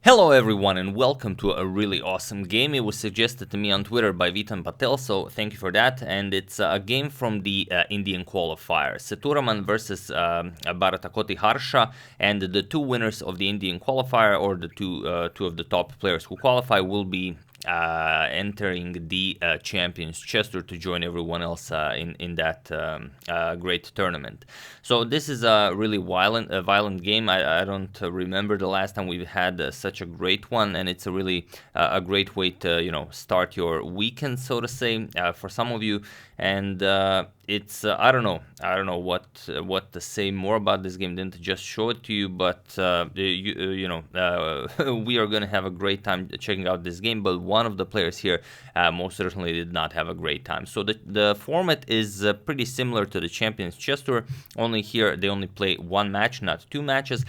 Hello everyone and welcome to a really awesome game. It was suggested to me on Twitter by Vitan Patel, so thank you for that. And it's a game from the Indian Qualifier. Sethuraman versus Bharathakoti Harsha, and the two winners of the Indian Qualifier, or the two of the top players who qualify, will be entering the Champions Chess Tour to join everyone else in that great tournament. So this is a really violent game. I don't remember the last time we've had such a great one, and it's a really a great way to start your weekend, so to say, for some of you. And it's I don't know what to say more about this game than to just show it to you, but we are gonna have a great time checking out this game. But one of the players here most certainly did not have a great time. So the format is pretty similar to the Champions Chess Tour, only here they only play one match, not two matches.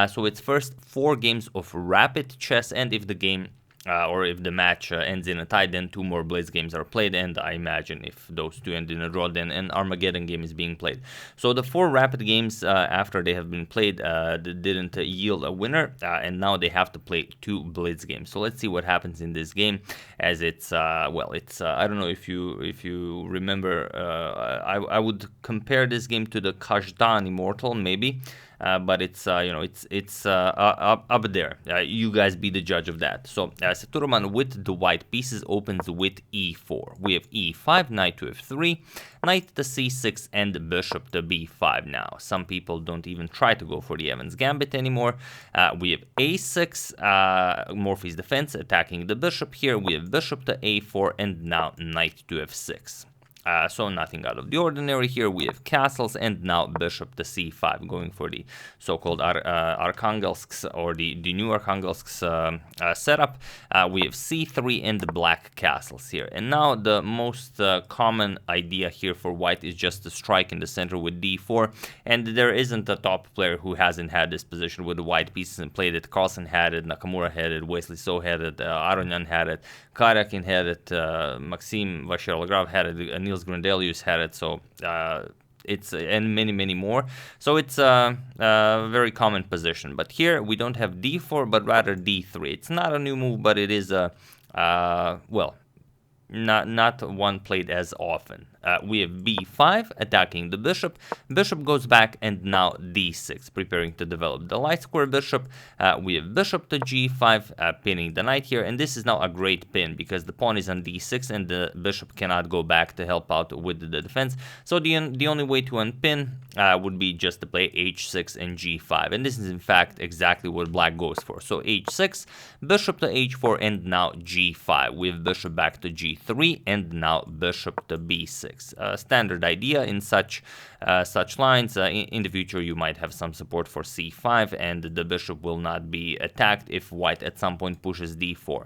So it's first 4 games of rapid chess, and if the game or if the match ends in a tie, then 2 more blitz games are played, and I imagine if those 2 end in a draw, then an Armageddon game is being played. So the 4 rapid games, after they have been played, didn't yield a winner, and now they have to play 2 blitz games. So let's see what happens in this game, as it's I don't know if you remember, I would compare this game to the Kazhdan Immortal, maybe. But it's up there. You guys be the judge of that. So Sethuraman with the white pieces opens with e4. We have e5, knight to f3, knight to c6, and bishop to b5. Now some people don't even try to go for the Evans Gambit anymore. We have a6, Morphy's defense attacking the bishop. Here we have bishop to a4, and now knight to f6. So nothing out of the ordinary here. We have castles, and now bishop to c5, going for the so-called Arkhangelsk's, or the new Arkhangelsk's setup. We have c3 and the black castles here. And now the most common idea here for white is just to strike in the center with d4. And there isn't a top player who hasn't had this position with the white pieces and played it. Carlsen had it, Nakamura had it, Wesley So had it, Aronyan had it, Karyakin had it, Maxim Vacherlogrov had it, Niels Grandelius had it, so it's and many more. So it's a very common position. But here we don't have d4, but rather d3. It's not a new move, but it is a not one played as often. We have b5 attacking the bishop. Bishop goes back, and now d6, preparing to develop the light square bishop. We have bishop to g5, pinning the knight here, and this is now a great pin because the pawn is on d6 and the bishop cannot go back to help out with the defense. So the only way to unpin would be just to play h6 and g5, and this is in fact exactly what black goes for. So h6, bishop to h4, and now g5. We have bishop back to g3, and now bishop to b6. Standard idea in such lines. In the future, you might have some support for c5, and the bishop will not be attacked if white at some point pushes d4.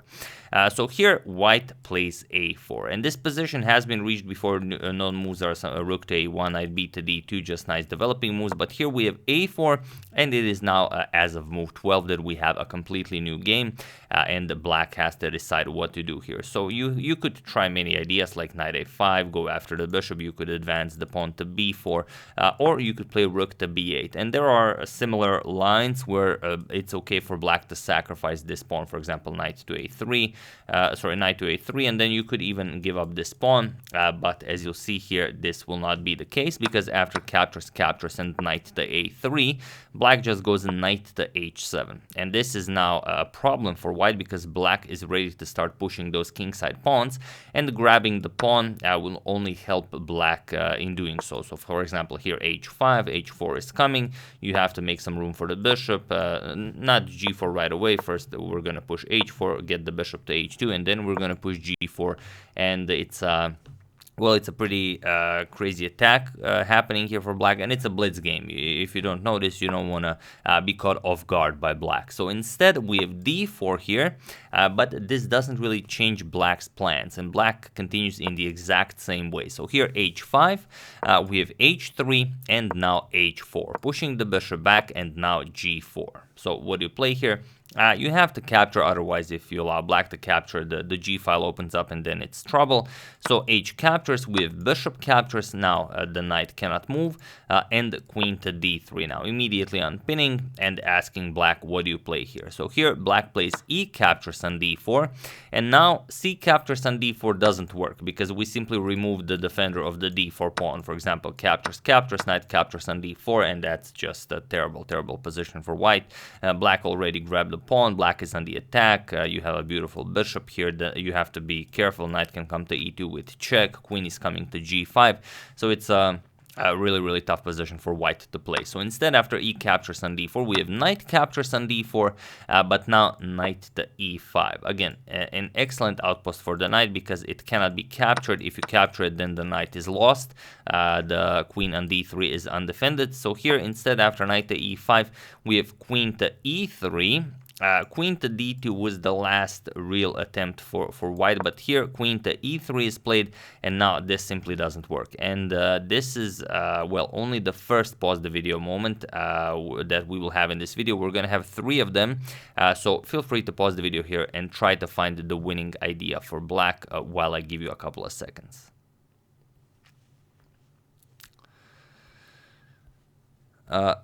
So here, white plays a4, and this position has been reached before. Known moves are rook to a1, knight b to d2, just nice developing moves. But here we have a4, and it is now, as of move 12, that we have a completely new game, and the black has to decide what to do here. So you could try many ideas, like knight a5, go after the bishop. You could advance the pawn to b4, or you could play rook to b8. And there are similar lines where it's okay for black to sacrifice this pawn, for example, knight to a3, knight to a3, and then you could even give up this pawn. But as you'll see here, this will not be the case, because after captures and knight to a3, black just goes knight to h7. And this is now a problem for white, because black is ready to start pushing those kingside pawns, and grabbing the pawn will only help black in doing so. So for example, here h5, h4 is coming. You have to make some room for the bishop, not g4 right away. First we're going to push h4, get the bishop to h2, and then we're going to push g4, and it's it's a pretty crazy attack happening here for black, and it's a blitz game. If you don't notice, you don't want to be caught off guard by black. So instead, we have d4 here, but this doesn't really change black's plans, and black continues in the exact same way. So here, h5, we have h3, and now h4, pushing the bishop back, and now g4. So what do you play here? You have to capture, otherwise if you allow black to capture, the g file opens up and then it's trouble. So h captures, we have bishop captures, now the knight cannot move, and queen to d3 now, immediately unpinning and asking black, what do you play here? So here black plays e captures on d4, and now c captures on d4 doesn't work because we simply remove the defender of the d4 pawn. For example, captures, knight captures on d4, and that's just a terrible, terrible position for white. Black already grabbed the pawn, black is on the attack, you have a beautiful bishop here, you have to be careful, knight can come to e2 with check, queen is coming to g5, so it's a really, really tough position for white to play. So instead, after e captures on d4, we have knight captures on d4, but now knight to e5. Again, an excellent outpost for the knight because it cannot be captured. If you capture it, then the knight is lost. The queen on d3 is undefended. So here, instead, after knight to e5, we have queen to e3. Queen to d2 was the last real attempt for white, but here queen to e3 is played, and now this simply doesn't work. And this is, well, only the first pause the video moment that we will have in this video. We're going to have 3 of them, so feel free to pause the video here and try to find the winning idea for black while I give you a couple of seconds.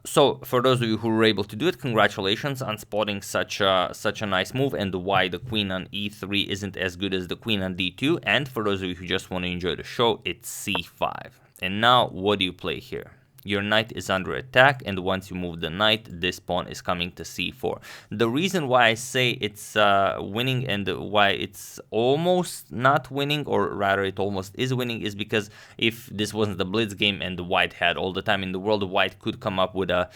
So for those of you who were able to do it, congratulations on spotting such a nice move and why the queen on e3 isn't as good as the queen on d2. And for those of you who just want to enjoy the show, it's c5. And now what do you play here? Your knight is under attack, and once you move the knight, this pawn is coming to c4. The reason why I say it's winning and why it's almost not winning, or rather it almost is winning, is because if this wasn't the blitz game and the white had all the time in the world, the white could come up with a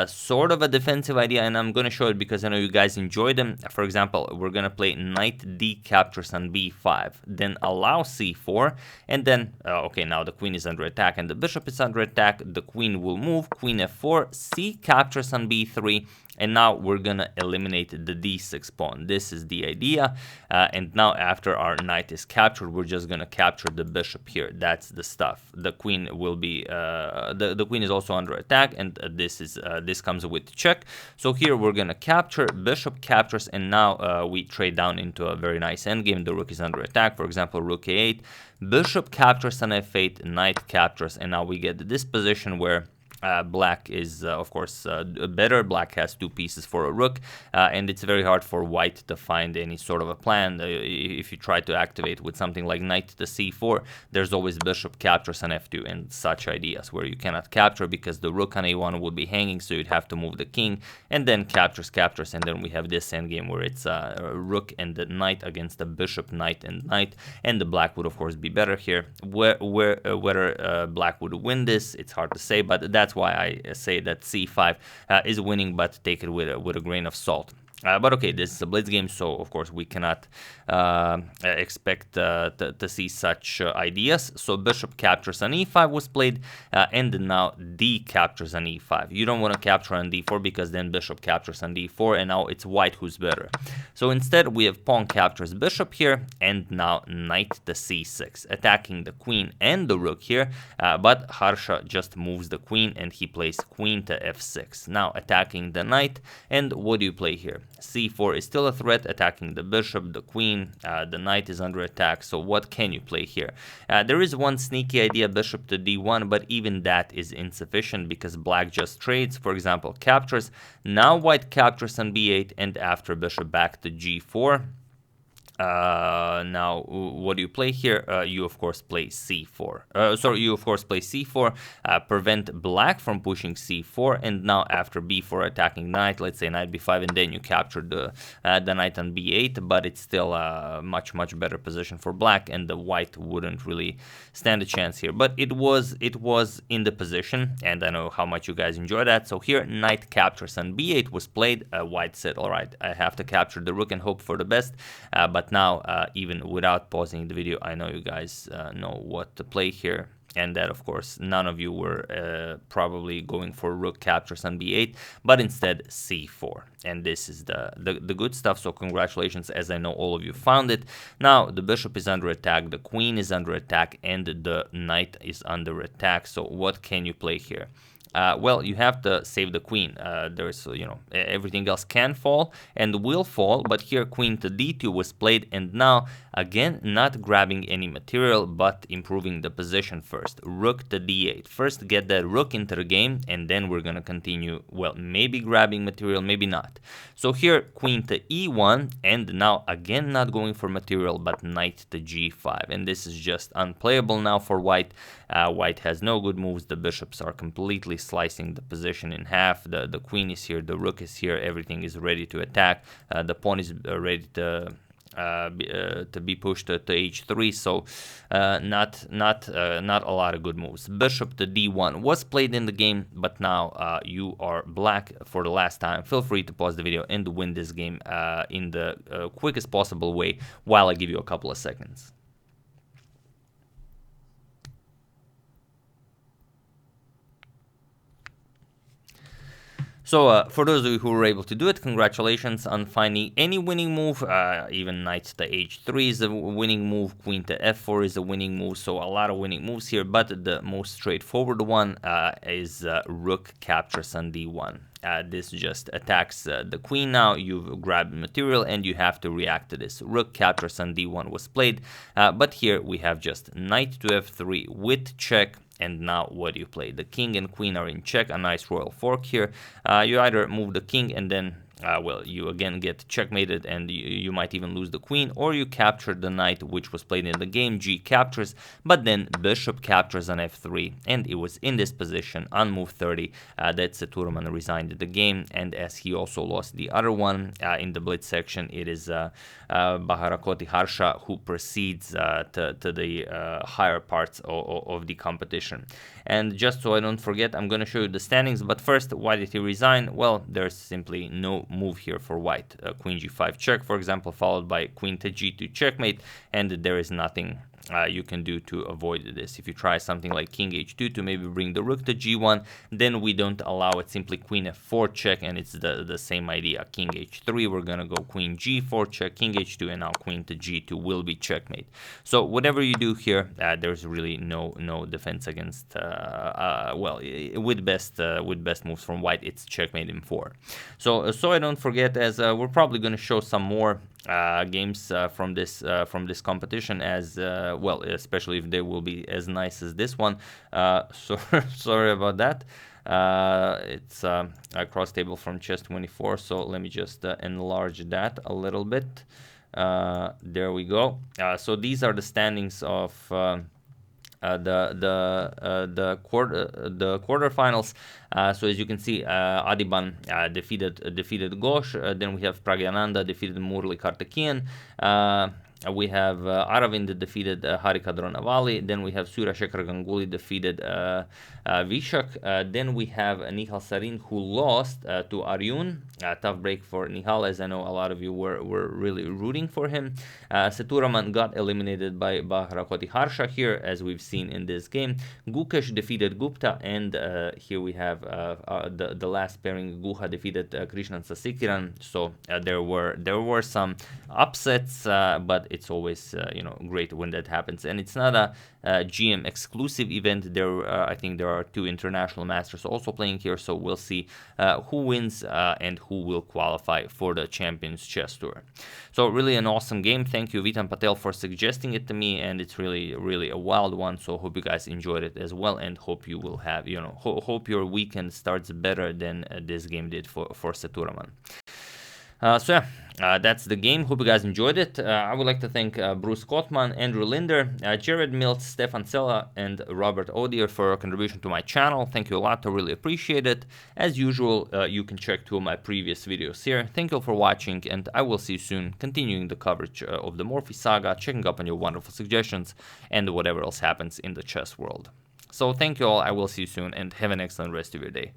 sort of a defensive idea, and I'm going to show it because I know you guys enjoy them. For example, we're going to play knight d captures on b5, then allow c4, and then, okay, now the queen is under attack and the bishop is under attack, the queen will move, queen f4, c captures on b3, and now we're gonna eliminate the d6 pawn. This is the idea, and now after our knight is captured, we're just gonna capture the bishop here. That's the stuff. The queen will be the queen is also under attack, and this comes with check. So here we're gonna capture, bishop captures, and now we trade down into a very nice endgame. The rook is under attack. For example, rook a8, bishop captures on f8, knight captures, and now we get this position where black is, of course, better. Black has 2 pieces for a rook, and it's very hard for white to find any sort of a plan. If you try to activate with something like knight to c4, there's always bishop captures on f2 and such ideas where you cannot capture because the rook on a1 would be hanging, so you'd have to move the king, and then captures, and then we have this endgame where it's rook and the knight against the bishop, knight, and the black would, of course, be better here. Whether black would win this, it's hard to say, but that's why I say that c5 is winning, but take it with a grain of salt. But okay, this is a blitz game, so of course we cannot expect to see such ideas. So bishop captures on e5 was played, and now d captures on e5. You don't want to capture on d4 because then bishop captures on d4, and now it's white who's better. So instead we have pawn captures bishop here, and now knight to c6, attacking the queen and the rook here, but Harsha just moves the queen and he plays queen to f6. Now attacking the knight, and what do you play here? c4 is still a threat, attacking the bishop, the queen, the knight is under attack, so what can you play here? There is one sneaky idea, bishop to d1, but even that is insufficient because black just trades. For example, captures, now white captures on b8, and after bishop back to g4. Now what do you play here? You of course play c4. You of course play c4, prevent black from pushing c4, and now after b4 attacking knight, let's say knight b5, and then you capture the knight on b8, but it's still a much better position for black, and the white wouldn't really stand a chance here. But it was in the position, and I know how much you guys enjoy that. So here knight captures on b8 was played. White said, all right, I have to capture the rook and hope for the best, but now, even without pausing the video, I know you guys know what to play here. And that, of course, none of you were probably going for rook captures on b8, but instead c4. And this is the good stuff, so congratulations, as I know all of you found it. Now, the bishop is under attack, the queen is under attack, and the knight is under attack. So what can you play here? well, you have to save the queen. There's, you know, everything else can fall and will fall, but here queen to d2 was played, and now again not grabbing any material but improving the position first. Rook to d8. First get that rook into the game, and then we're gonna continue, well, maybe grabbing material, maybe not. So here queen to e1, and now again not going for material but knight to g5, and this is just unplayable now for white. White has no good moves. The bishops are completely slicing the position in half. The queen is here, the rook is here, everything is ready to attack. The pawn is ready to be pushed to h3, so not a lot of good moves. Bishop to d1 was played in the game, but now you are black for the last time. Feel free to pause the video and win this game in the quickest possible way while I give you a couple of seconds. So for those of you who were able to do it, congratulations on finding any winning move. Even knight to h3 is a winning move, queen to f4 is a winning move, so a lot of winning moves here, but the most straightforward one is rook captures on d1. This just attacks the queen now. You've grabbed material and you have to react to this. Rook captures on d1 was played, but here we have just knight to f3 with check. And now what do you play? The king and queen are in check, a nice royal fork here. You either move the king and then, well, you again get checkmated and you might even lose the queen, or you capture the knight, which was played in the game. G captures, but then bishop captures on f3, and it was in this position on move 30 that Sethuraman resigned the game, and as he also lost the other one in the blitz section, it is Bharathakoti Harsha who proceeds to the higher parts of the competition. And just so I don't forget, I'm going to show you the standings, but first, why did he resign? Well, there's simply no move here for white. Queen g5 check, for example, followed by queen to g2 checkmate, and there is nothing you can do to avoid this. If you try something like king h2 to maybe bring the rook to g1, then we don't allow it. Simply queen f4 check, and it's the same idea. King h3, we're gonna go queen g4 check, king h2, and now queen to g2 will be checkmate. So whatever you do here, there's really no defense against well, with best moves from white, it's checkmate in 4. So I don't forget, as we're probably gonna show some more games from this competition, as well, especially if they will be as nice as this one. Sorry about that. It's a cross table from Chess24, so let me just enlarge that a little bit. There we go. So these are the standings of the quarterfinals. So as you can see, Adiban defeated Ghosh. Then we have Pragyananda defeated Murli Kartakian. We have Aravind defeated Harika Dronavali. Then we have Surashekar Ganguly defeated Vishak. Then we have Nihal Sarin, who lost to Aryun. Tough break for Nihal, as I know a lot of you were really rooting for him. Sethuraman got eliminated by Bharathakoti Harsha here, as we've seen in this game. Gukesh defeated Gupta, and here we have the last pairing. Guha defeated Krishnan Sasikiran. So there were some upsets, but it's always great when that happens, and it's not a GM exclusive event. I think there are 2 international masters also playing here, so we'll see who wins and who will qualify for the Champions Chess Tour. So really an awesome game. Thank you, Vitan Patel, for suggesting it to me, and it's really a wild one. So hope you guys enjoyed it as well, and hope you will have hope your weekend starts better than this game did for Sethuraman. So yeah, that's the game. Hope you guys enjoyed it. I would like to thank Bruce Kotman, Andrew Linder, Jared Miltz, Stefan Sella, and Robert Odier for your contribution to my channel. Thank you a lot. I really appreciate it. As usual, you can check 2 of my previous videos here. Thank you all for watching, and I will see you soon, continuing the coverage of the Morphy saga, checking up on your wonderful suggestions, and whatever else happens in the chess world. So thank you all. I will see you soon, and have an excellent rest of your day.